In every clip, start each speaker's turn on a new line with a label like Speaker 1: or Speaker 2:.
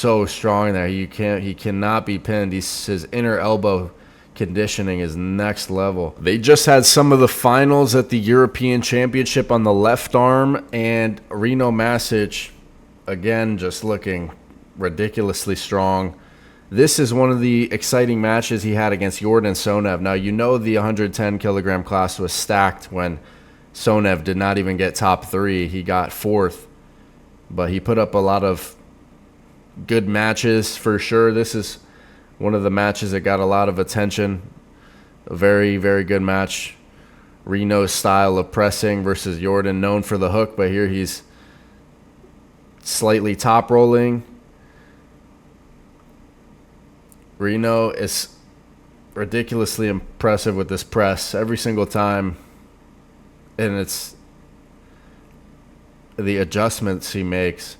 Speaker 1: so strong there. He cannot be pinned. His inner elbow conditioning is next level. They just had some of the finals at the European Championship on the left arm, and Rino Masic, again, just looking ridiculously strong. This is one of the exciting matches he had against Yordan Sonev. Now, you know the 110 kilogram class was stacked when Sonev did not even get top 3. He got 4th, but he put up a lot of good matches for sure. This is one of the matches that got a lot of attention. A very, very good match. Rino's style of pressing versus Yordan, known for the hook, but here he's slightly top rolling. Rino is ridiculously impressive with this press every single time. And it's the adjustments he makes.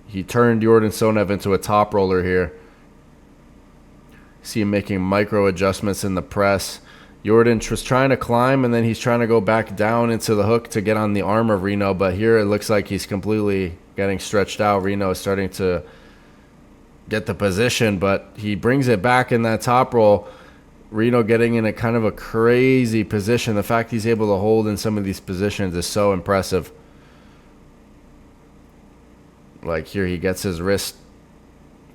Speaker 1: He turned Yordan Sonev into a top roller here. See him making micro adjustments in the press. Yordan was trying to climb, and then he's trying to go back down into the hook to get on the arm of Rino. But here it looks like he's completely getting stretched out. Rino is starting to get the position, but he brings it back in that top roll. Rino getting in a kind of a crazy position. The fact he's able to hold in some of these positions is so impressive. Like here, he gets his wrist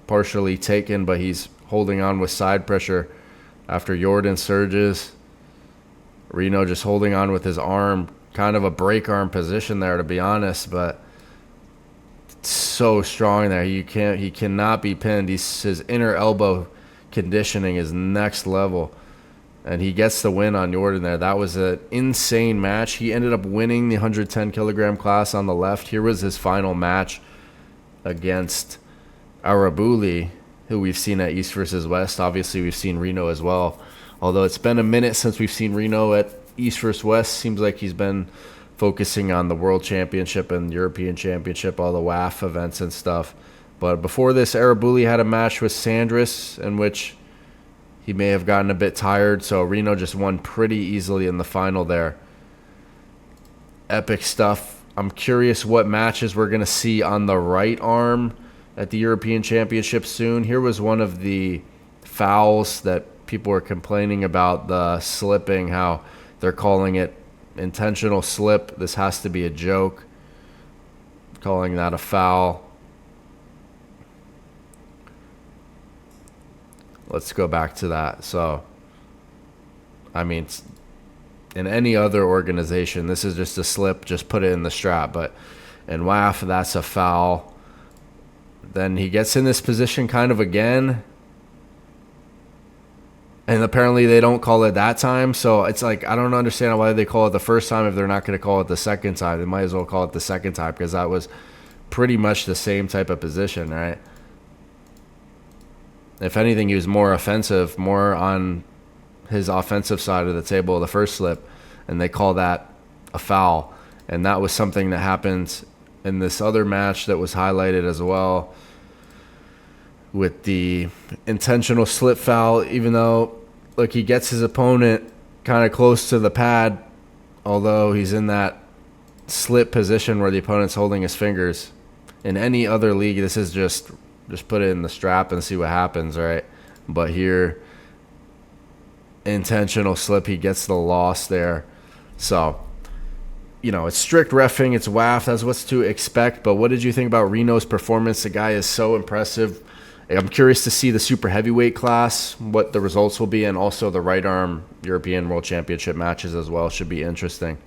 Speaker 1: partially taken, but he's holding on with side pressure after Yordan surges. Rino just holding on with his arm, kind of a break arm position there, to be honest, but so strong there. He cannot be pinned. His inner elbow conditioning is next level, and he gets the win on Yordan there. That was an insane match. He ended up winning the 110 kilogram class on the left. Here was his final match against Arabuli, who we've seen at East versus West. Obviously, we've seen Rino as well. Although it's been a minute since we've seen Rino at East versus West. Seems like he's been focusing on the World Championship and European Championship, all the WAF events and stuff. But before this, Arabuli had a match with Sandris in which he may have gotten a bit tired. So Rino just won pretty easily in the final there. Epic stuff. I'm curious what matches we're going to see on the right arm at the European Championship soon. Here was one of the fouls that people were complaining about, the slipping, how they're calling it intentional slip. This has to be a joke, calling that a foul. Let's go back to that. So, I mean, in any other organization, this is just a slip, just put it in the strap. But in WAF, that's a foul. Then he gets in this position kind of again. And apparently they don't call it that time. So it's like, I don't understand why they call it the first time if they're not going to call it the second time. They might as well call it the second time because that was pretty much the same type of position, right? If anything, he was more offensive, more on his offensive side of the table, the first slip, and they call that a foul. And that was something that happened in this other match that was highlighted as well with the intentional slip foul, even though, look, he gets his opponent kind of close to the pad, although he's in that slip position where the opponent's holding his fingers. In any other league, this is just put it in the strap and see what happens, right? But here, intentional slip, he gets the loss there. So, you know, it's strict reffing, it's WAF, that's what's to expect. But what did you think about Rino's performance? The guy is so impressive. I'm curious to see the super heavyweight class, what the results will be, and also the right arm European World Championship matches as well. Should be interesting.